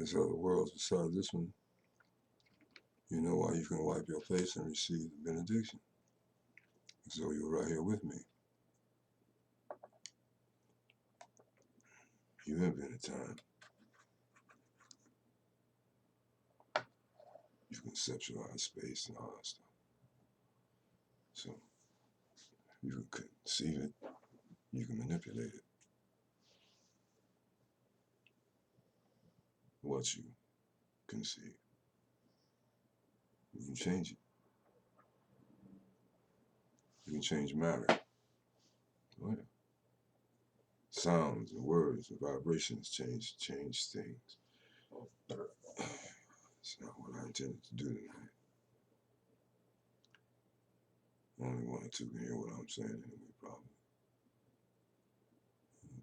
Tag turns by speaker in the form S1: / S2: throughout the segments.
S1: there's other worlds besides this one, you know why you can wipe your face and receive the benediction. So you're right here with me. You invented time. You conceptualize space and all that stuff. So you can conceive it, you can manipulate it. What you conceive. You can change it. You can change matter. Oh, yeah. Sounds and words and vibrations change things. It's not what I intended to do tonight. Only one or two can hear what I'm saying anyway, probably.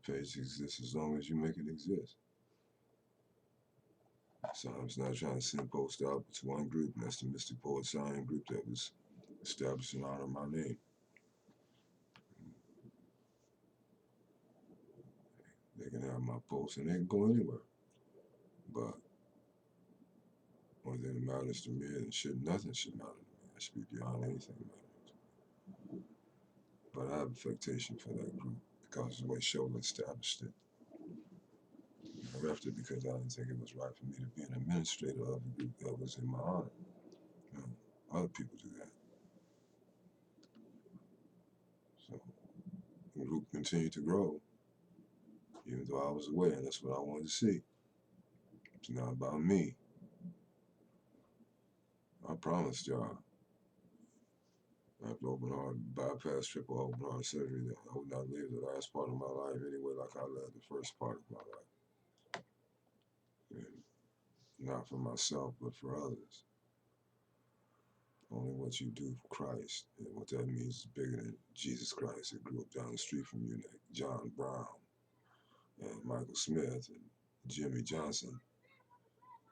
S1: The page exists as long as you make it exist. SIAM's not trying to send post out to one group, and that's the Mystic Poet SIAM group that was established in honor of my name. They can have my post and they can go anywhere. But one thing that matters to me and nothing should matter to me. I should be beyond anything matters. But I have affectation for that group because of the way Shola established it. I left it because I didn't think it was right for me to be an administrator of a group that was in my honor. You know, other people do that. So the group continued to grow, even though I was away, and that's what I wanted to see. It's not about me. I promised y'all, after open heart bypass, triple open heart surgery, that I would not live the last part of my life anyway like I lived the first part of my life. And not for myself, but for others. Only what you do for Christ, and what that means is bigger than Jesus Christ that grew up down the street from you, like John Brown and Michael Smith and Jimmy Johnson.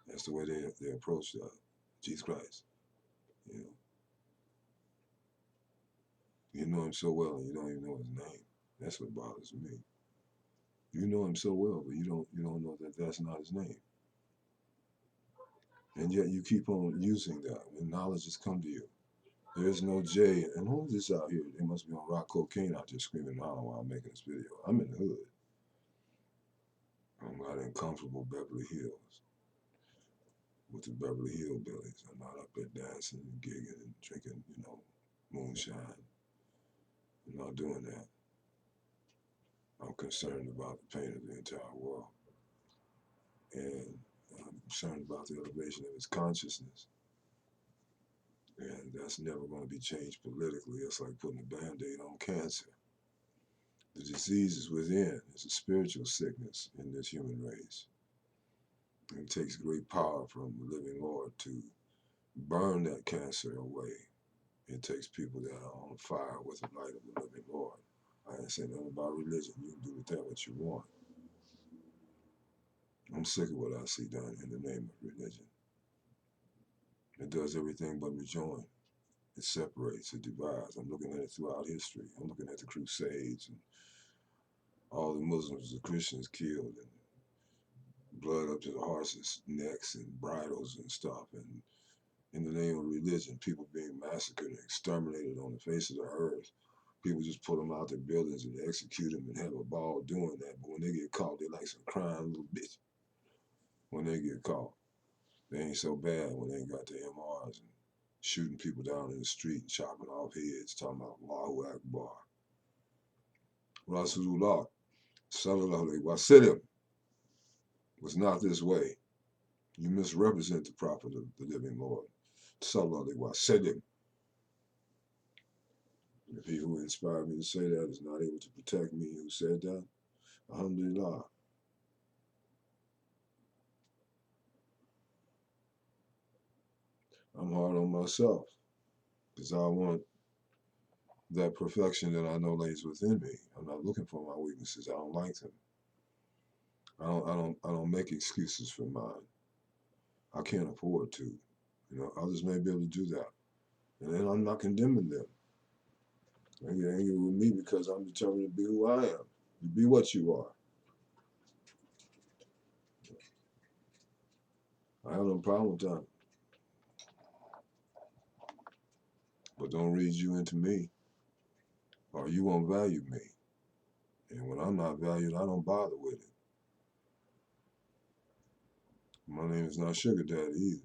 S1: That's the way they approached Jesus Christ. You know, you know him so well and you don't even know his name. That's what bothers me. You know him so well, but you don't know that that's not his name. And yet you keep on using that when knowledge has come to you. There's no J. And who's this out here? They must be on rock cocaine out there screaming and hollering while I'm making this video. I'm in the hood. I'm not in comfortable Beverly Hills with the Beverly Hillbillies. I'm not up there dancing and gigging and drinking, you know, moonshine. I'm not doing that. I'm concerned about the pain of the entire world. And I'm concerned about the elevation of its consciousness. And that's never going to be changed politically. It's like putting a Band-Aid on cancer. The disease is within. It's a spiritual sickness in this human race. And it takes great power from the living Lord to burn that cancer away. It takes people that are on fire with the light of the living Lord. I ain't saying nothing about religion. You can do with that what you want. I'm sick of what I see done in the name of religion. It does everything but rejoin. It separates, it divides. I'm looking at it throughout history. I'm looking at the Crusades and all the Muslims and Christians killed and blood up to the horses' necks and bridles and stuff. And in the name of religion, people being massacred and exterminated on the face of the earth. People just pull them out their buildings and execute them and have a ball doing that. But when they get caught, they're like some crying little bitch. When they get caught, they ain't so bad when they ain't got the MRs and shooting people down in the street and chopping off heads, talking about Allahu Akbar. Rasulullah, sallallahu alaihi wasallam, was not this way. You misrepresent the prophet of the living Lord, sallallahu alaihi wasallam. If he who inspired me to say that is not able to protect me who said that, alhamdulillah. I'm hard on myself because I want that perfection that I know lays within me. I'm not looking for my weaknesses. I don't like them. I don't make excuses for mine. I can't afford to. You know, others may be able to do that. And then I'm not condemning them. They get angry with me because I'm determined to be who I am. You be what you are. I have no problem with that. But don't read you into me, or you won't value me. And when I'm not valued, I don't bother with it. My name is not Sugar Daddy either.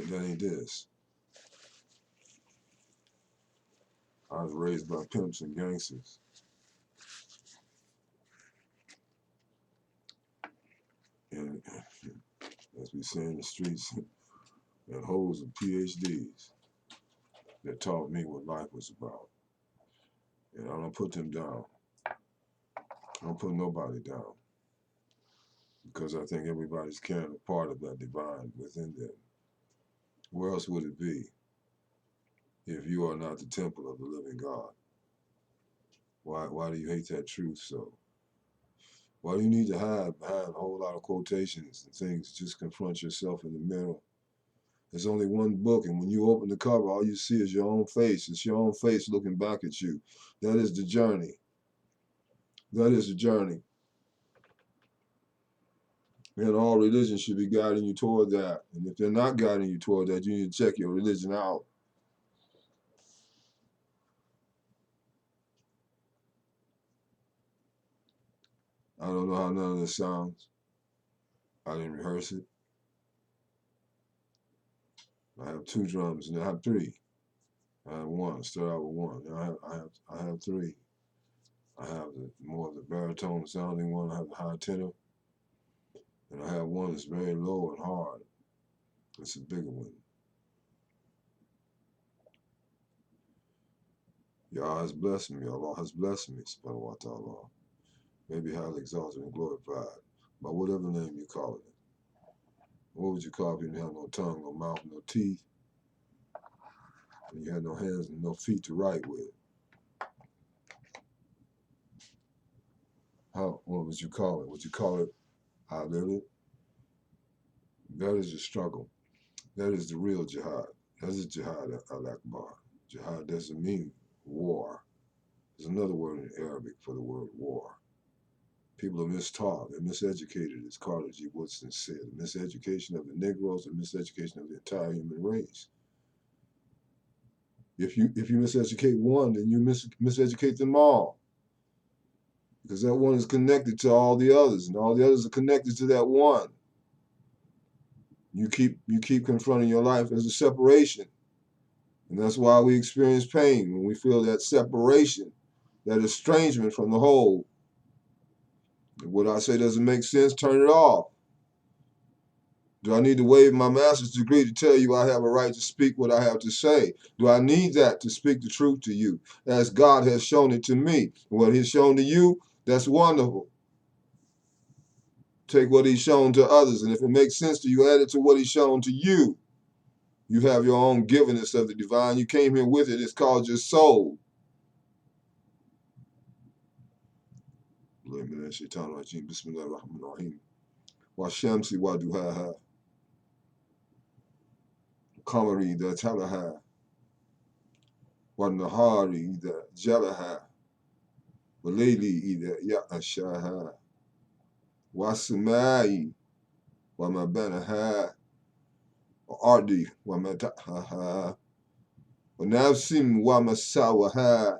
S1: That ain't this. I was raised by pimps and gangsters. And as we say in the streets, and hoes and PhDs that taught me what life was about. And I don't put them down. I don't put nobody down. Because I think everybody's carrying a part of that divine within them. Where else would it be if you are not the temple of the living God? Why do you hate that truth so? Why do you need to hide behind a whole lot of quotations and things? Just confront yourself in the mirror. There's only one book, and when you open the cover, all you see is your own face. It's your own face looking back at you. That is the journey. That is the journey. And all religions should be guiding you toward that. And if they're not guiding you toward that, you need to check your religion out. I don't know how none of this sounds. I didn't rehearse it. I have 2 drums, and I have 3. I have 1. Start out with 1. Now I have 3. I have more of the baritone sounding one. I have the high tenor, and I have one that's very low and hard. It's a bigger one. Yah has blessed me. Allah has blessed me. Subhanahu wa ta'ala. Maybe highly exalted and glorified by whatever name you call it. What would you call it if you didn't have no tongue, no mouth, no teeth, and you had no hands and no feet to write with? What would you call it? Would you call it I live it? That is the struggle. That is the real jihad. That is jihad al-akbar. Jihad doesn't mean war. There's another word in Arabic for the word war. People are mistaught. They're miseducated, as Carter G. Woodson said. The miseducation of the Negroes, the miseducation of the entire human race. If you miseducate one, then you miseducate them all. Because that one is connected to all the others, and all the others are connected to that one. You keep confronting your life as a separation. And that's why we experience pain, when we feel that separation, that estrangement from the whole. If what I say doesn't make sense, turn it off. Do I need to waive my master's degree to tell you I have a right to speak what I have to say? Do I need that to speak the truth to you, as God has shown it to me? What He's shown to you, that's wonderful. Take what He's shown to others, and if it makes sense to you, add it to what He's shown to you. You have your own givenness of the divine. You came here with it. It's called your soul. Bismillahirrahmanirrahim. Wa shamsi wa duhaha. Qamari idha talaha. Wa nahari idha jalaha. Wa layli idha ya'ashaha. Wa samai wa ma banaha. Wa ardi wa ma ta'haha. Wa nafsim wa ma sawaha.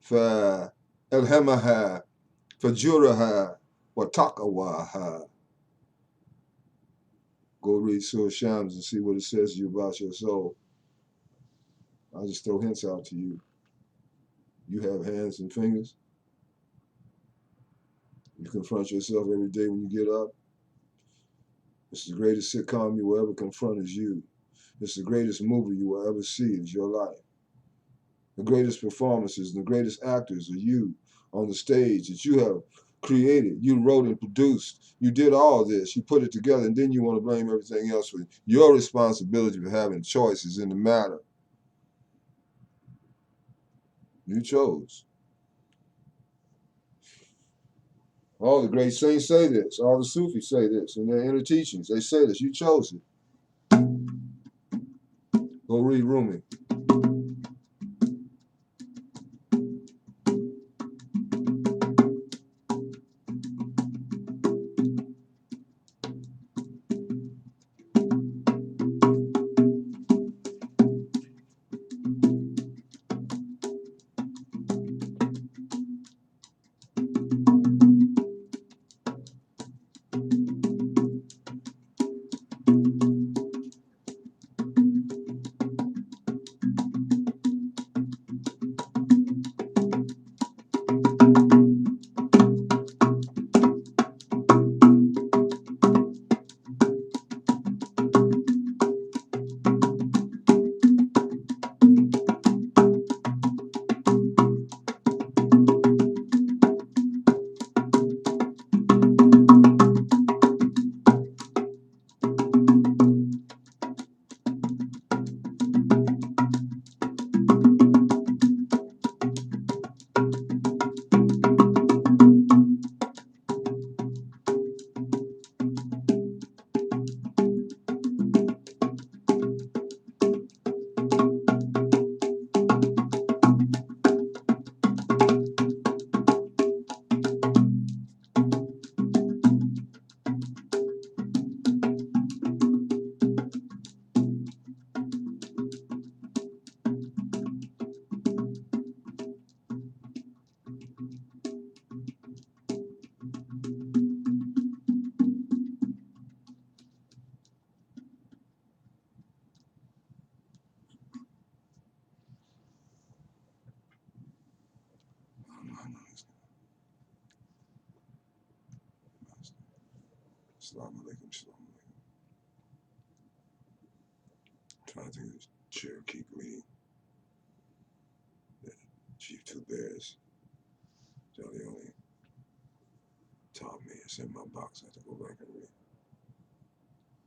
S1: Fa alhamaha. Fajuraha wa taqawaha. Go read Surah Shams and see what it says to you about your soul. I'll just throw hints out to you. You have hands and fingers. You confront yourself every day when you get up. It's the greatest sitcom you will ever confront is you. It's the greatest movie you will ever see is your life. The greatest performances and the greatest actors are you on the stage that you have created. You wrote and produced. You did all this. You put it together, and then you want to blame everything else for your responsibility for having choices in the matter. You chose. All the great saints say this. All the Sufis say this in their inner teachings. They say this. You chose it. Go read Rumi. Assalamu alaikum, shalom alaikum. Trying to think of Cherokee greeting that Chief Two Bears, Jolly taught me. It's in my box. I have to go back and read.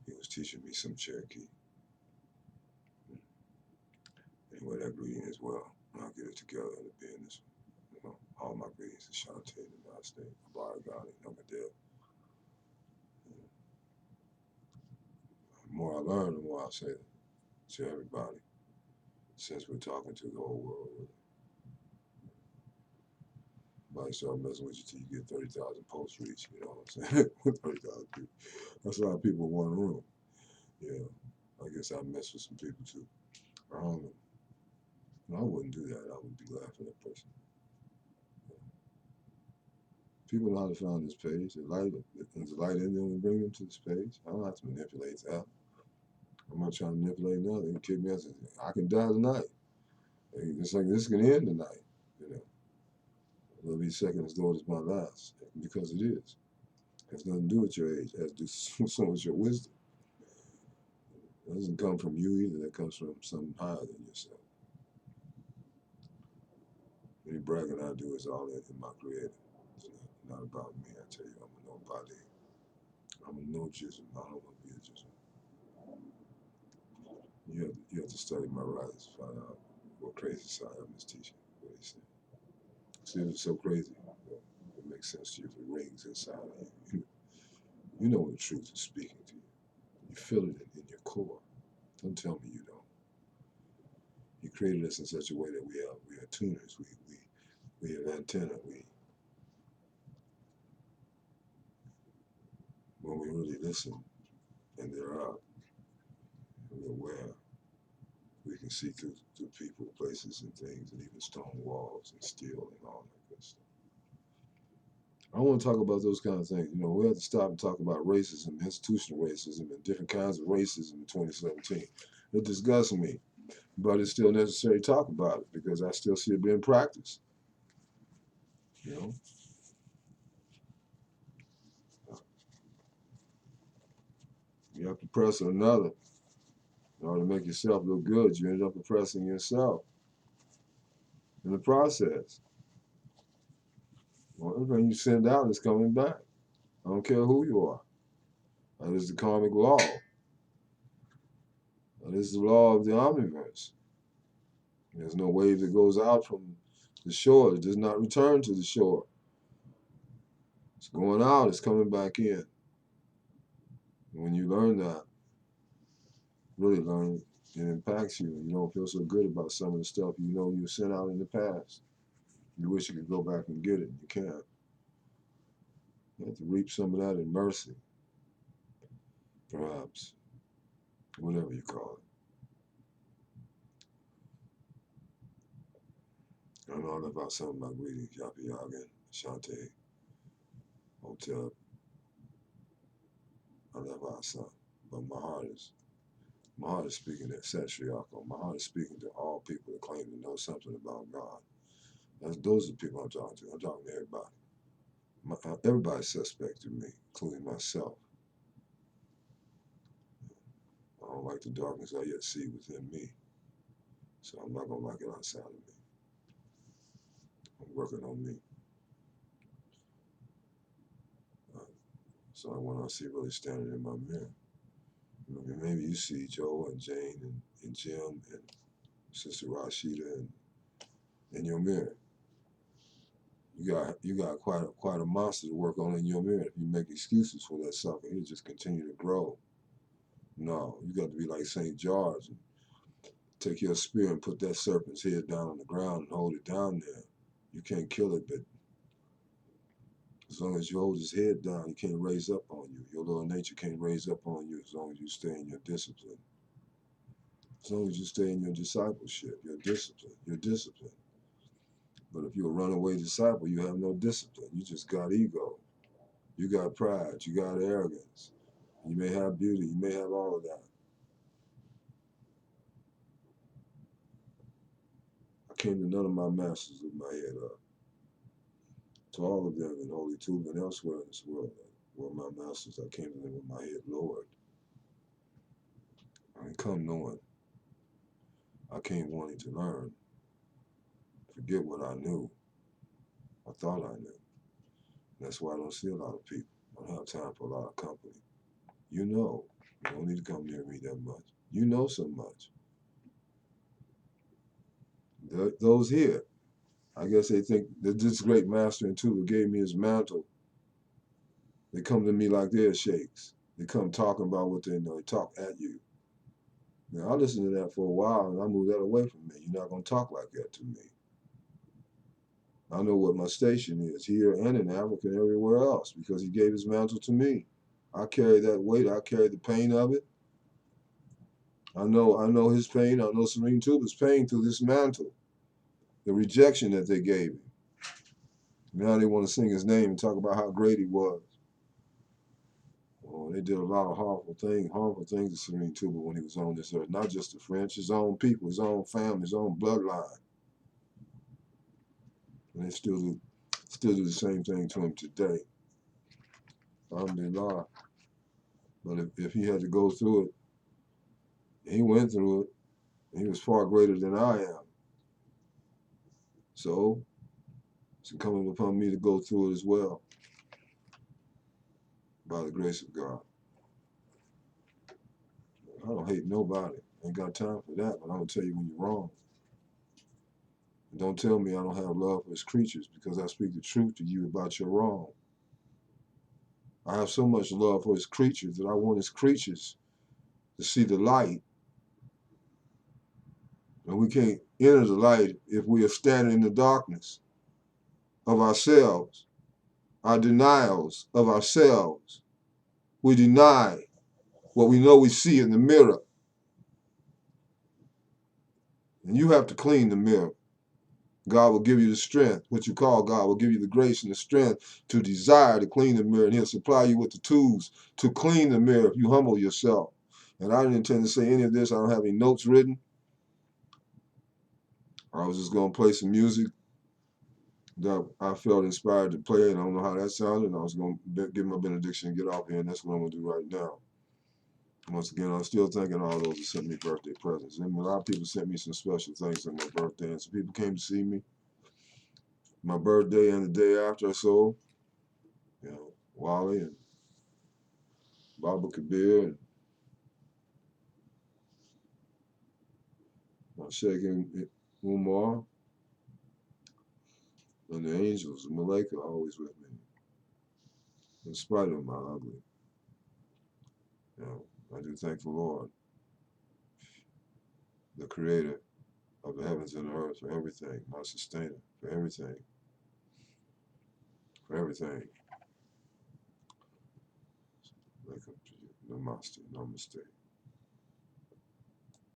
S1: He was teaching me some Cherokee. Anyway, that greeting as well. I'll get it together in the business. You know, all my greetings to Shantae, the United States, Baragani, Namadel. The more I learn, the more I say it to everybody. Since we're talking to the whole world, everybody start messing with you till you get 30,000 post reach. You know what I'm saying? 30,000 people. That's a lot of people in one room. Yeah, I guess I mess with some people too. I don't know. No, I wouldn't do that. I would be laughing at that person. People know how to find this page. There's a light in them and bring them to this page. I don't have to manipulate that. I'm not trying to manipulate nothing. They can kick me out. I can die tonight. It's like this can end tonight. You know, it'll be second as though it's my last, because it is. It has nothing to do with your age. It has to do something with your wisdom. It doesn't come from you either. That comes from something higher than yourself. Any bragging I do is all in my Creator. It's not about me. I tell you, I'm a nobody. I'm a no-jism. I don't want to be a jism. You have to study my writings to find out what crazy SIAM is teaching. What he said. See, it's so crazy. It makes sense to you if it rings inside of you. You know when the truth is speaking to you. You feel it in your core. Don't tell me you don't. He created us in such a way that we are tuners. We have antenna. When we really listen and they're out, and we're aware, we can see through people, places, and things, and even stone walls and steel and all that good stuff. I don't want to talk about those kind of things. You know, we have to stop and talk about racism, institutional racism, and different kinds of racism in 2017. It disgusts me, but it's still necessary to talk about it because I still see it being practiced. You know, you have to press another in order to make yourself look good. You end up oppressing yourself in the process. Well, everything you send out is coming back. I don't care who you are. That is the karmic law. That is the law of the omniverse. There's no wave that goes out from the shore. It does not return to the shore. It's going out, it's coming back in. And when you learn that, really learn it, it impacts you. You don't feel so good about some of the stuff you know you sent out in the past. You wish you could go back and get it. You can't. You have to reap some of that in mercy, perhaps, whatever you call it. I know I left out some of my greetings, Yapi Yagan, Shante, Hotel. I left out some. But my heart is speaking to Satriako. My heart is speaking to all people that claim to know something about God. Those are the people I'm talking to. I'm talking to everybody. Everybody's suspect to me, including myself. I don't like the darkness I yet see within me. So I'm not going to like it outside of me. I'm working on me. So when I see really standing in my mirror, maybe you see Joe and Jane and Jim and Sister Rashida in your mirror. You got quite a monster to work on in your mirror. If you make excuses for that sucker, he'll just continue to grow. No, you got to be like St. George and take your spear and put that serpent's head down on the ground and hold it down there. You can't kill it, but as long as you hold his head down, he can't raise up on you. Your little nature can't raise up on you as long as you stay in your discipline. As long as you stay in your discipleship, your discipline. But if you're a runaway disciple, you have no discipline. You just got ego. You got pride. You got arrogance. You may have beauty. You may have all of that. I came to none of my masters with my head up. To all of them in Holy Tube and elsewhere in this world were my masters. I came to them with my head lowered. I didn't come knowing. I came wanting to learn. Forget what I knew. I thought I knew. That's why I don't see a lot of people. I don't have time for a lot of company. You know. You don't need to come near me that much. You know so much. Those here, I guess they think that this great master and tutor gave me his mantle. They come to me like they're sheikhs. They come talking about what they know. They talk at you. Now, I listened to that for a while, and I moved that away from me. You're not going to talk like that to me. I know what my station is here and in Africa and everywhere else because he gave his mantle to me. I carry that weight. I carry the pain of it. I know his pain. I know Serene Tuba's pain through this mantle. The rejection that they gave him. Now they want to sing his name and talk about how great he was. Oh, they did a lot of harmful things to Serene Tuba when he was on this earth. Not just the French, his own people, his own family, his own bloodline. And they still do the same thing to him today. Alhamdulillah. But if he had to go through it, he went through it. He was far greater than I am. So it's incumbent upon me to go through it as well, by the grace of God. I don't hate nobody. Ain't got time for that, but I'm going to tell you when you're wrong. And don't tell me I don't have love for his creatures because I speak the truth to you about your wrong. I have so much love for his creatures that I want his creatures to see the light. And we can't enter the light if we are standing in the darkness of ourselves, our denials of ourselves. We deny what we know we see in the mirror. And you have to clean the mirror. God will give you the strength. What you call God will give you the grace and the strength to desire to clean the mirror. And he'll supply you with the tools to clean the mirror if you humble yourself. And I didn't intend to say any of this. I don't have any notes written. I was just going to play some music that I felt inspired to play, and I don't know how that sounded. And I was going to give my benediction and get off here, and that's what I'm going to do right now. Once again, I'm still thanking all those that sent me birthday presents. And a lot of people sent me some special things on my birthday, and some people came to see me my birthday and the day after. So, you know, Wally and Baba Kabir and Sheikh Umar and the angels, the Malaika, are always with me, in spite of my ugly. You know, I do thank the Lord, the Creator of the heavens and the earth, for everything, my sustainer, for everything, for everything. Wake up to you. Namaste, namaste.